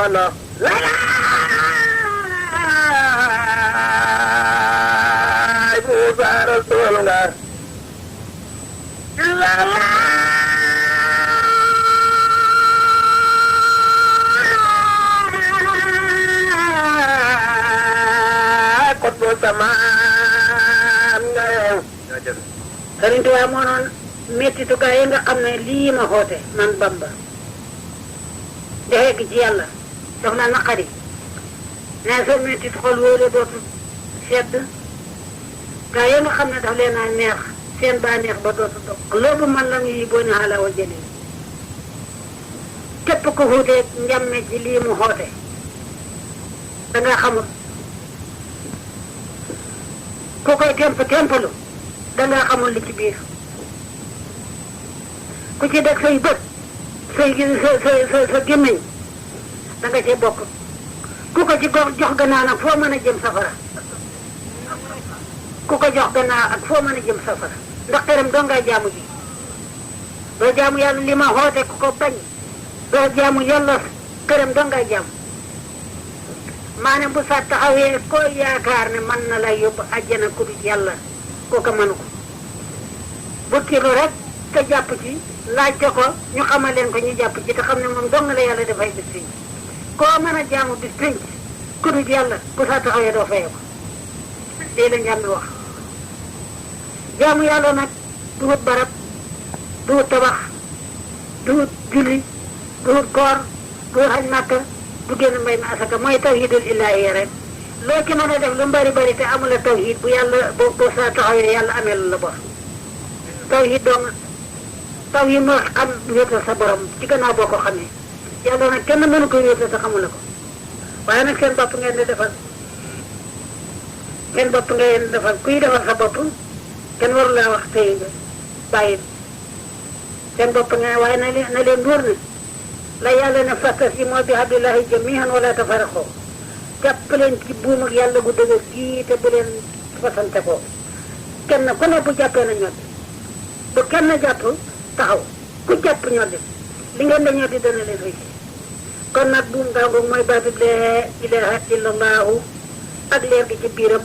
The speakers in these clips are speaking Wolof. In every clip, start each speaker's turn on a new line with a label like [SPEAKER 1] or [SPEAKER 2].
[SPEAKER 1] la Musa Rasul nga Kotu samaan nga yow
[SPEAKER 2] Sëriñ Tuubaa moo noon mettitu gaa yi nga xam ne lii ma xoote man Bamba di xegg ci yàlla daf na naqari ne soo mettitu xol wóole dootu sedd gaa yi nga xam ne daf leen a neex seen baa neex ba dootu dog loobu man la ñuy boo ne xala wa jëli képp ko xuuteeg njàmme ci lii mu xoote danga xamul ku koy tempalu danga xamul li ci biir ku ci deg say bët sa gémmiñ danga cee bokk ku ko ci jox gannaaw nag foo mën a jëm safara ku ko jox gannaaw ak foo mën a jëm safara ndax xeram doo ngay jaamu ji doo jaamu yàlla li ma xoote ku ko bañ doo jaamu yàlla xeram doo ngay jaamu maanaam bu sa taxawee ko yaakaar ne mën na la yóbbu àjjana ku dul yàlla kooka mënu ko bu kilo rek te jàpp ci laajte ko ñu xamal leen ko ñu jàpp ci te xam ne moom dong la yàlla dafay bis pénc koo mën a jaamu bis pénc ku dul yàlla bu sa taxawee doo feye ko lii la njàmbi wax jaamu yàlla nag du wut barab du wut tabax du wut julli du wut koor du wut xaj màkka du génn mbay mi asaka mooy tawhidul ilaahi rek loo ci mën a def lu bari bari te amula tawhid bu yàlla bu sa taxawee yàlla amee lu la bor tawhid dong tawhid moo xam wéetal sa borom ci gannaaw boo ko xamee yàlla nag kenn mënu ko wéetal te xamula ko waaye nag seen bopp ngeen di defal seen bopp ngeen di defal kuy defal sa bopp kenn waru laa wax tey bàyyi seen bopp ngeen waaye na leen wóor ne la yàlla ne fa'tasimu bi hablillahi jamii'an wala tafarraqu jàpp leen ci buum ak yàlla gu dëgër gii te bu leen fasante ko kenn ku ne bu jàppee na ñoddi bu kenn jàpp taxaw ku jàpp ñoddi li ngeen da ñoddi dana leen réussir kon nag buum gaangu mooy baatu laa ilaaha illallahu ak leer gi ci biiram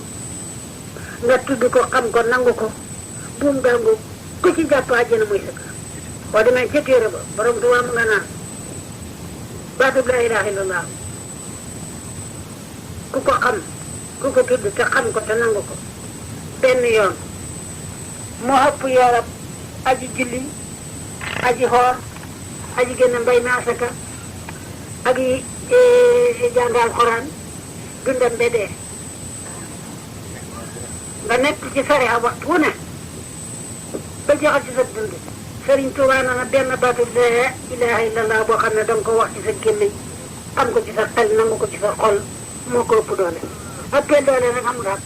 [SPEAKER 2] nga tudd ko xam ko nangu ko buum gaangu ku ci jàpp àjjana muy sëkk boo demee ca téere ba borom Tuubaa mu nga naan baatu laa ilaaha illallahu ku ko xam ku ko tudd te xam ko te nangu ko benn yoon moo ëpp yoolab aji julli aji xoor aji génn mbay mi asaka ak yi jàngal Alxuraan dundam ba dee nga nekk ci sariya waxtu wu ne ba joxe ci sa dund Sëriñ Tuubaa na benn baatu laa ilaaha illallah boo xam ne danga ko wax ci sa gémmiñ xam ko ci sa xel nangu ko ci sa xol moo ko ëpp doole ëppee doole nag amul àpp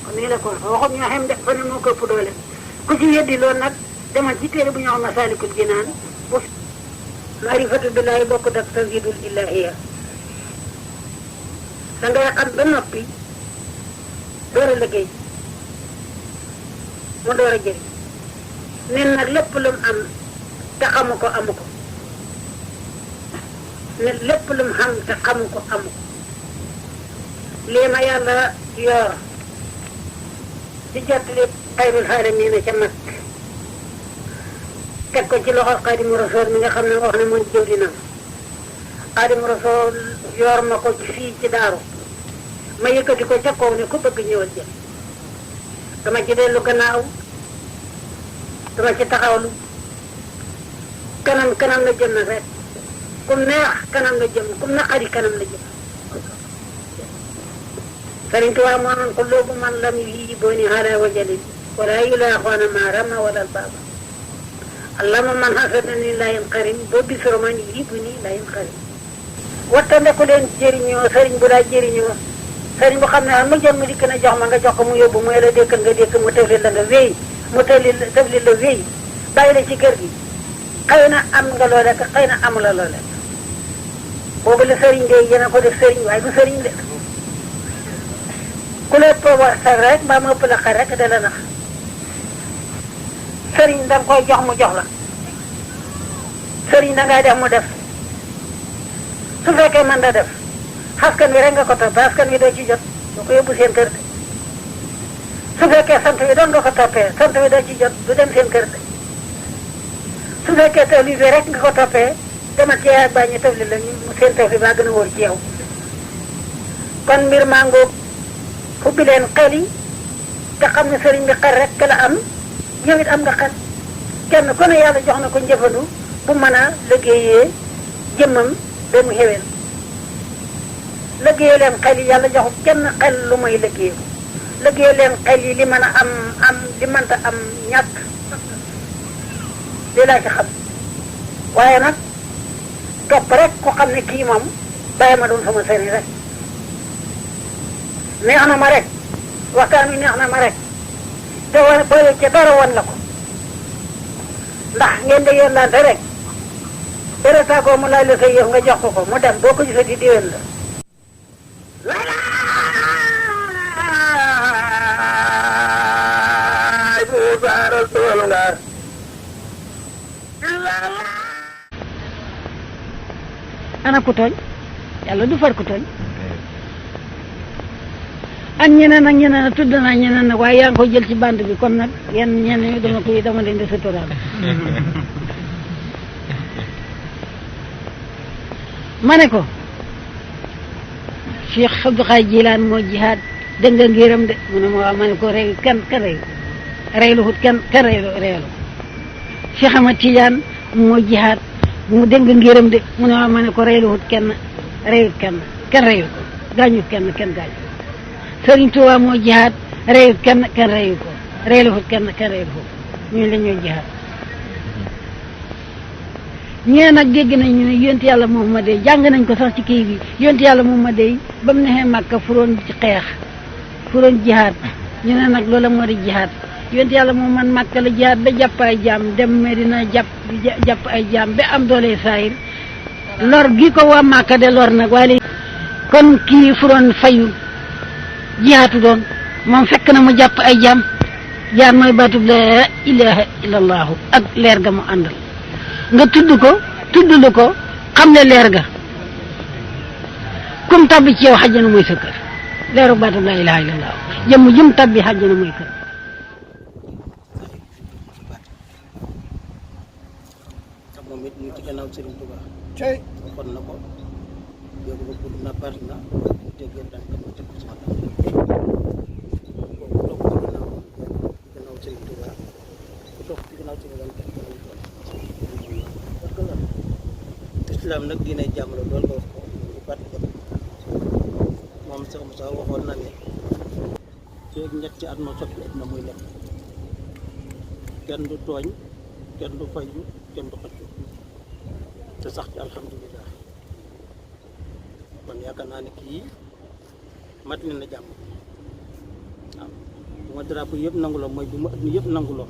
[SPEAKER 2] kon nii la ko waxum ñoo xam de fa ne moo ko ëpp doole ku ci weddi loolu nag demal ci téere bu ñu wax Masaalikul Jinaan bu maarifatu billaahi bokk dak tawhiidul ilaahiya da ngay xam ba noppi door a liggéey mu door a jëriñ nen nag lépp lu mu am te xamu ko amu ko ne lépp lu mu xam te xamu ko amu ko lii ma yàlla yor di jottali xayrul aalamiina ca mag teg ko ci loxo Xaadimu Rasuul mi nga xam ne wax ne mooy jëwriñam Xaadimu Rasuul yor ma ko ci fii ci daaru ma yëkkati ko ca kaw ne ku bëgg ñëwal jël dama ci dellu gannaaw dama ci taxawlu kanam la jëm nag rek kum neex kanam la jëm kum naqari kanam la jëm Sëriñ Tuubaa moo noon ko loobu man lam yi booni ala wajalin wala yulaaxoona ma rama wala albaaba allama man hasadani la yanqarim boo bisoro man yi bu nii la yanqarim wattandeku leen jëriñoo sëriñ bu laa jëriñoo sëriñ bu xam ne mu jëm mu dikk na jox ma nga jox ko mu yóbbu mu la dékkal nga dékk mu tëfli la nga wéy mu tëfli la wéy bàyyi la ci kër gi xëy na am nga loo lekk xëy na amula loo lekk boobu la sëriñ de yéen a ko def sëriñ waaye du sëriñ de ku la ëpp wax sax rek mbaa mu ëpp la xar rek da la nax sëriñ da nga koy jox mu jox la sëriñ da ngay def mu def su fekkee mën da def askan wi rek nga ko toppee askan wi doo ci jot doo ko yóbbu seen kër de su fekkee sant wi doon nga ko toppee sant wi doo ci jot du dem seen kër de su fekkee tawli bi rek nga ko toppee demal ci yaay ak bàyyi ñu tawli la ñu seen tawli baa gën a wóor ci yow kon mbir maa ngoog ubbi leen xel yi te xam ne sëriñ bi xel rek la am yow it am nga xel kenn ku ne yàlla jox na ko njëfandu bu mën a liggéeyee jëmmam ba mu xewel liggéeyee leen xel yi yàlla joxu kenn xel lu muy liggéey liggéeyee leen xel yi li mën a am li mënta am ñàkk li laa ci xam waaye nag topp rek ku xam ne kii moom bàyyi ma doon sama sëriñ rek neex na ma rek waxtaan wi neex na ma rek te wala boole ca dara woon la ko ndax ngeen di yónnante rek dara saako mu laaj la say yëf nga jox ko mu dem boo ko gisati diwén la.
[SPEAKER 1] laay Muusa Rasul nga
[SPEAKER 2] ana ku tooñ yàlla du far ku tooñ ak ñeneen ak ñeneen tudd naa ñeneen nag waaye yaa ngi koy jël ci bande bi kon nag yenn ñeneen dama leen di suturaal ma ne ko Cheikh Abdou Khadre Jilaan moo jihaad dégg nga ngéram de mu ne ma waaw ma ne ko rey kenn reylu hut kenn reylu Cheikh Ahmad Tidiane moo jihaad mu dégg nga ngéram de mu ne waaw ma ne ko reylu hut kenn reyut kenn reyu ko gaañut kenn gaañu Sëriñ Tuubaa moo jihaad reyut kenn reyu ko reylu hut kenn reyu ko ñu la ñoo jihaad ñee nag dégg nañ ñu ne yonent yàlla Muhammad jàng nañ ko sax ci kii bi yonent yàlla Muhammad ba mu nexee Màkka furoon ci xeex furoon jihaad ñu ne nag loola moo di jihaad yonent yàlla Muhammad Màkka la jihaad ba jàpp ay jaam dem Medina jàpp ay jaam ba am doole saayir lor gi ko waa Màkka de lor nag waaye kon kii furoon fayu jihaatu doon moom fekk na mu jàpp ay jaam jaar mooy baatub la ilaha illallahu ak leer ga mu àndal nga tudd lu ko xam ne leer ga kum tabbi ci yow xajjana mooy sa kër leeru baatu laa ilaha illallah jëm tabbi xajjana mooy kër
[SPEAKER 3] moom it mu ci gannaaw Serigne Touba waxoon na ko yóbbu ko pour na bari na déggee daan ko teg ko ci maanaam kooku toog ci gannaaw Serigne Touba ku toog ci gannaaw Serigne Touba parce que la islam nag diine jàmm la lool nga wax ko lu bari ko moom Cheikh Moussa waxoon na ne feeg ñetti at ma soppi at na muy nekk kenn du tooñ kenn du fayu kenn du xëccu te sax ci alhamdulilah kon yaakaar naa ne kii mat na jàmm waaw bu ma drapeau yëpp nanguloo mooy bu ma at mi yëpp nanguloo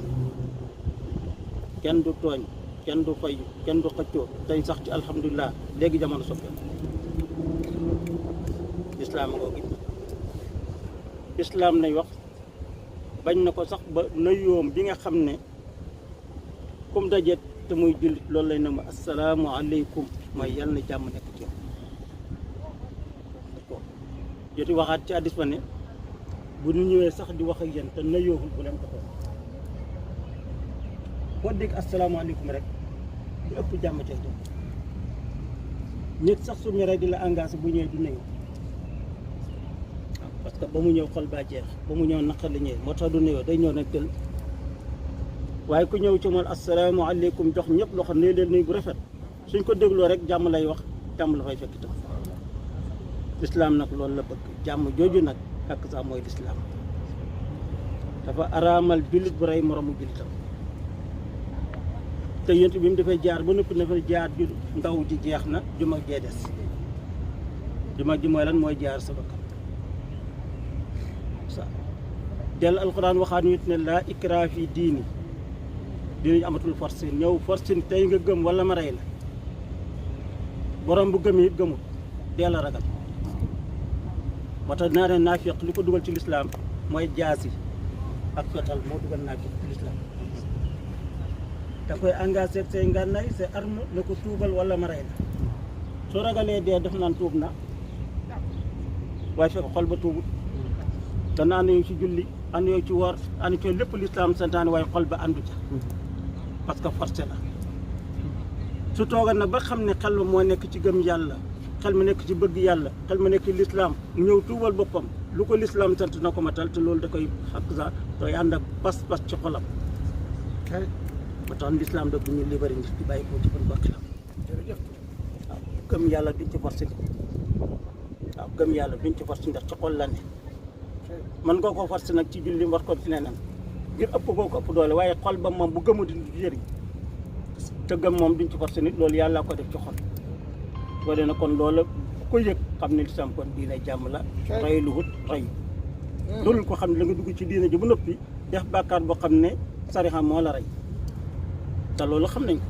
[SPEAKER 3] kenn du tooñ kenn du fayu kenn du xëccoo tey sax ci alhamdulilah léegi jamono soppeeku islam ngoo gi islam nay wax bañ na ko sax ba nuyoom bi nga xam ne comme dajet te muy jullit loolu lay ne ma assalaamu aleykum mooy yàlla na jàmm nekk ci yow d'accord joti waxaat ci hadiis ba ne bu ñu ñëwee sax di wax ak yéen te nuyoowul bu leen ko toog boo dégg assalaamu aleykum rek du ëpp jàmm cay doon nit sax su ñoree di la engagé bu ñëwee du nuyu waaw parce que ba mu ñëw xol baa jeex ba mu ñëw naqar la ñëwee moo tax du nuyoo day ñëw nag tël waaye ku ñëw ci moom asalaamaaleykum jox ñëpp loo xam ne leen nuyu bu rafet suñ ko dégloo rek jàmm lay wax jàmm la fay fekk itam lislaam nag loolu la bëgg jàmm jooju nag ak sax mooy lislaam dafa araamal jullit bu rey moromu jullitam te yent bi mu dafay jaar ba noppi dafay jaar ju ndaw ji jeex na ju mag jee des ju mag ji mooy lan mooy jaar sa bakkan sa del alquran waxaat ñu ne laa ikraa fi diini dinañ amatul force ñëw force tey nga gëm wala ma rey la borom bu gëmee it gëmul deel a ragal moo tax naa ne naafiq li ko dugal ci lislaam mooy jaasi ak fetal moo dugal naafiq ci lislaam da koy engagé say ngànnaay say arme la ko tuubal wala ma rey la soo ragalee dee def naan tuub na waaye fekk xol ba tuubut dana ànd yow ci julli ànd yow ci woor ànd ci lépp lislaam santaane waaye xol ba àndu ca parce que forcé la su toogal nag ba xam ne xel ma moo nekk ci gëm yàlla xel ma nekk ci bëgg yàlla xel ma nekk ci lislaam ñëw tuubal boppam lu ko lislaam sant na ko matal te loolu da koy xaq sa tooy ànd ak pas-pas ci xolam ba tax lislaam da bu ñu libéré nit di bàyyi ko ci ban bakk la waaw gëm yàlla duñ ci forcé waaw gëm yàlla duñ ci forcé ndax ci xol la ne man nga ko forcé nag ci julli war ko ci leneen ngir ëpp koo ko ëpp doole waaye xol ba moom bu gëmu di jëriñ te gëm moom duñ ci forcé nit loolu yàlla ko def ci xol soo dee na kon loola ko yëg xam ne lislaam kon diine jàmm la rey lu wut rey loolu ko xam ne da nga dugg ci diine ji bu noppi def bàkkaar boo xam ne sariha moo la rey te loolu xam nañ ko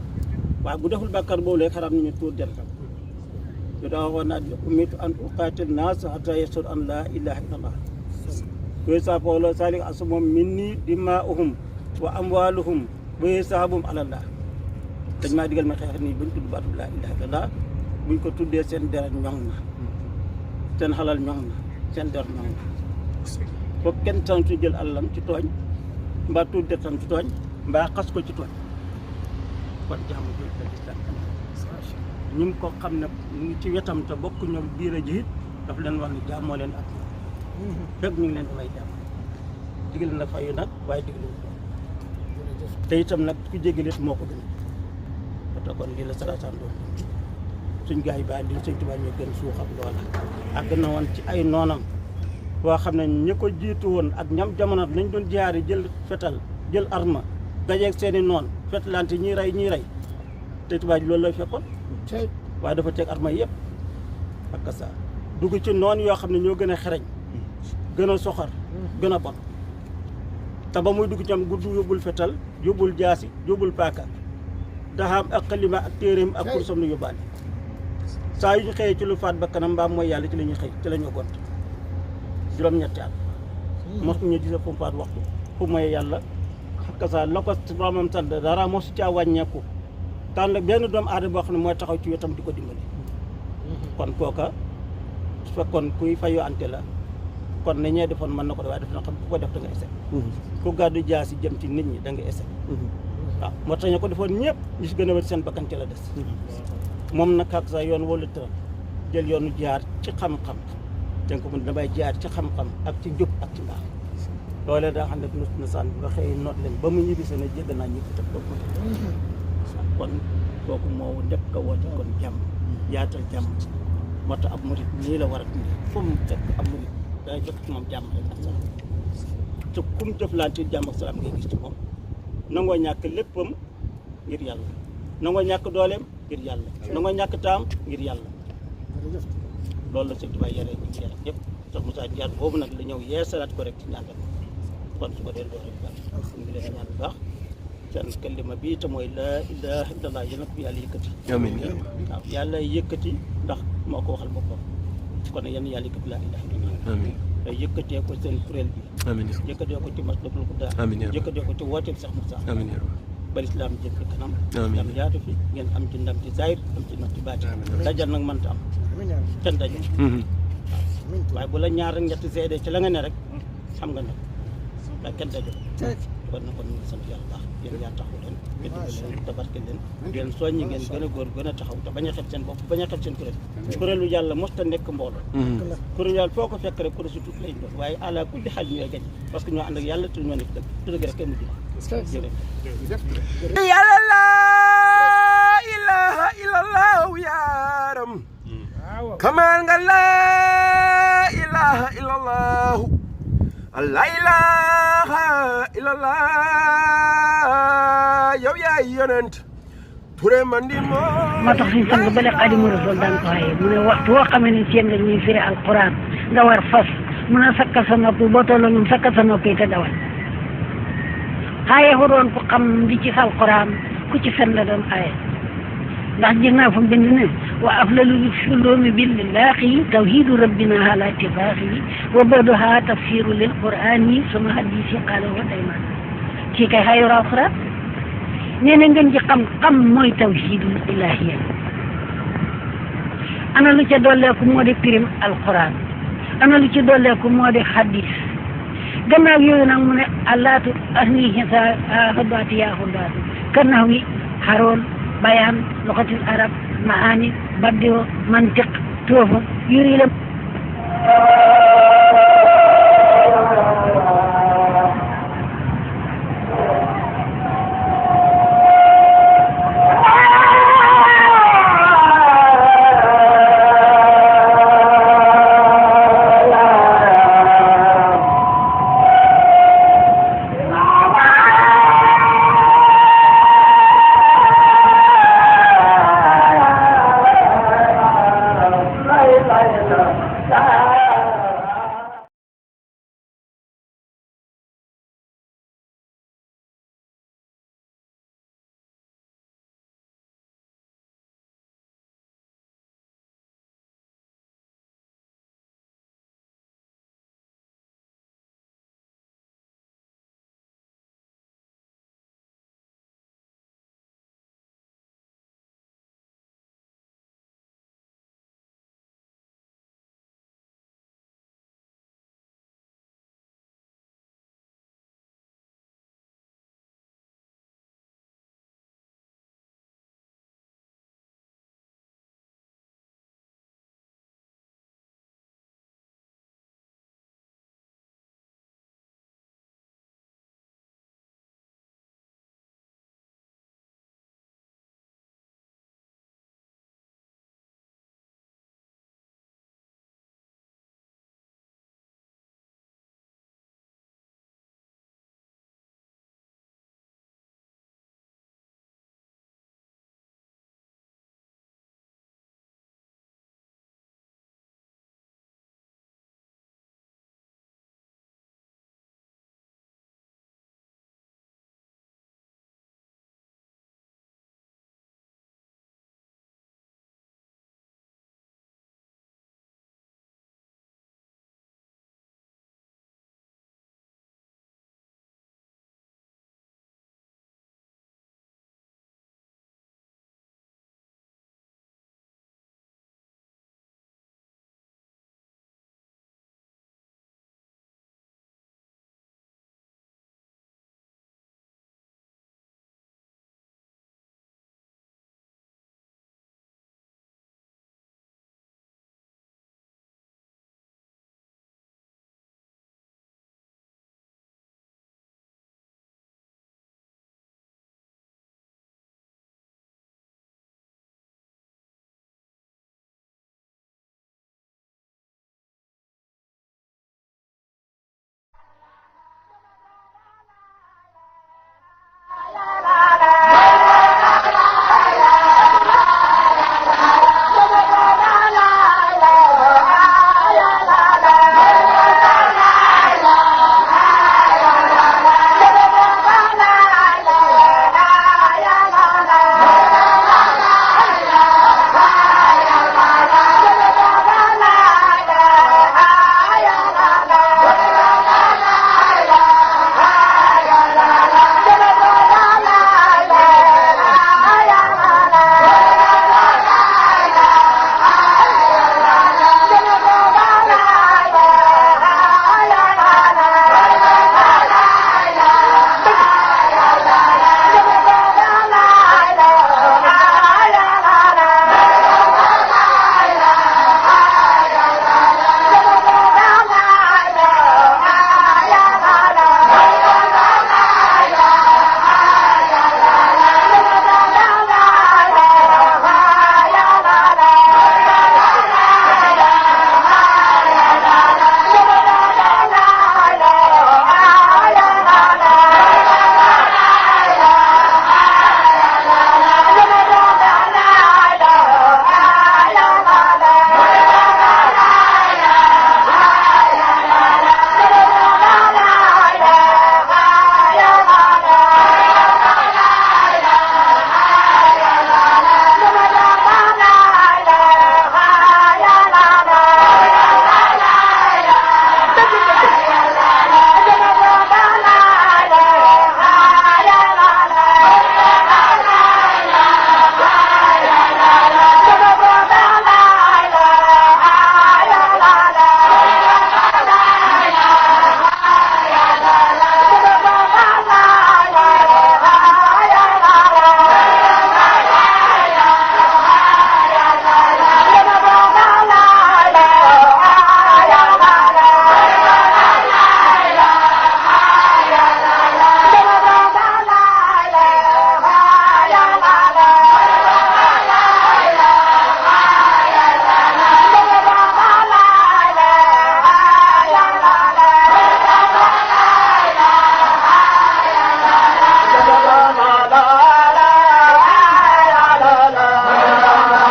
[SPEAKER 3] waaye bu deful bàkkaar boobu lay xaraam nañu tuur deretam yo daa waxoon naa umirtu an uqaatil naas hattaa yashhadu an laa ilaaha illallah yooyu saa poolo salik asmoom minni dimaa'uhum wa amwaaluhum wa hisaabum alallah dañ maa digal ma xeex nii buñ tudd baatu laa ilaaha illallah buñ ko tuddee seen deret ñoŋ na seen xalal ñoŋ na seen deret ñoŋ na foofu kenn sant jël alalam ci tooñ mbaa tudd deretam ci tooñ mbaa xas ko ci tooñ kon jaamu jël la lislaam ñi ko xam ne mu ngi ci wetam te bokk ñoom biir a ji it daf leen wax ne jaamoo leen ak fekk ñu ngi leen di may jàmm digal na fayu nag waaye digal te itam nag ku jégalit moo ko gën ba tax kon lii la sarasaan doon suñ gars yi bàyyi li sëñ Tuubaa ñu gën suuxam loola àgg na woon ci ay noonam boo xam ne ñi ko jiitu woon ak ñam jamono nañ doon jaari jël fetal jël arma dajeeg seeni noon fetalante ñiy rey te Tuubaa ji loolu lay fekkoon waaye dafa teg arma yëpp ak sa dugg ci noon yoo xam ne ñoo gën a xereñ gën a soxor gën a bon te ba muy dugg ci am gudd yóbbul fetal yóbbul jaasi yóbbul paaka daxaam ak xalima ak téeréem ak kursam lu yóbbaale saa yu ñu xëyee ci lu faat ba kanam mbaam mooy yàlla ci la ñuy xëy ci la ñu gont juróom-ñetti at mos ñu gis fu mu faat waxtu fu mooy yàlla ak sa la ko boromam sant dara mosu caa wàññeeku tànn benn doomu aadama boo xam ne mooy taxaw ci wetam di ko dimbali kon kooka su fekkoon kuy fayu ante la kon ne ñee defoon mën na ko def waaye def na xam ku ko def da nga ese ku gàddu jaasi jëm ci nit ñi da nga ese waaw moo tax ñu ko defoon ñëpp ñu si gën a wér seen bakkan ci la des moom nag ak sa yoon wala tëram jël yoonu jaar ci xam-xam te ko mun damay jaar ci xam-xam ak ci njub ak ci mbaax loolee daa xam ne nus na saan bi ba xëy noot leen ba mu ñibbi seen a jégg naa ñibbi tam boobu kon kooku moo njëkk a woote kon jàmm yaatal jàmm moo tax ab murit nii la war a dundee fu mu fekk ab murit day jot ci moom jàmm rek ak salaam te ku mu jëflante jàmm ak salaam ngay gis ci moom nangoo ñàkk léppam ngir yàlla nangoo ñàkk dooleem ngir yàlla nangoo ñàkk taam ngir yàlla loolu la sëñ Tuubaa yaree ñu yar yëpp sax Moussa Diar boobu nag la ñëw yeesalaat ko rek ci ñàngal kon su ko dee loolu rek baax ñu ngi leen ñaan bu baax seen kalima bii te mooy laa ilaaha illallaah yéen a ko yàlla yëkkati amiin waaw yàlla yëkkati ndax moo ko waxal boppam kon yéen yàlla yëkkati laa ilaaha illallaah amiin te yëkkatee ko seen kuréel bi amiin yëkkatee ko ci Matlabul Fawzayni amiin yëkkatee ko ci wooteeb Seex Musaa amiin ba lislaam jëm ci kanam lislaam yaatu fi ngeen am ci ndam ci zaahir am ci ndam ci baatin dajal nag mënta am kenn dajal waaye bu la ñaar ak ñetti seede ci la nga ne rek xam nga nag waaye kenn dajal kon na kon ñu ngi sant yàlla baax yéen yaa taxaw leen ngeen dimbali leen tabarke leen ngeen soññi ngeen gën a góor gën a taxaw te bañ a xet seen bopp bañ a xet seen kuréel kuréelu yàlla mos ta nekk mbooloo kuréelu yàlla foo ko fekk rek kuréel su tuut lay doon waaye àla kulli xaal ñooy gañ parce que ñoo ànd ak yàlla te ñoo nekk dëgg te dëgg rek kenn mujj
[SPEAKER 1] yàlla laa ilaha illallah yaaram kamal nga laa ilaha illallah la ilaha illallah yow yaay yonent Touré man di
[SPEAKER 2] moo tax suñu sang bële Xaadimu Rasuul daan ko xaye mu ne waxtu woo xamee ne seen nga ñuy firi alquran nga war fas mun a sakka sa nopp boo tolloo ñun sakka sa nopp yi te dawal xaaye ko doon ku xam li ci alquran ku ci fen la doon xaaye ndax gis naa fa bind ne wa aflalu sulumi billahi tawhidu rabbina ala ittifaqi wa baduha tafsiru lil qur'ani suma hadisi qala wa dayman ci kay xayu alquran nee na ngeen ci xam mooy tawhidul ilahiyya ana lu ca dolleeku moo di pirim alquran ana lu ci dolleeku moo di hadis gannaaw yooyu nag mu ne allaatu asni xisa xuddaati yaa xuddaatu kannax wi xaroon bayaan luxatil arab maani baddio mantiq toofa yuri la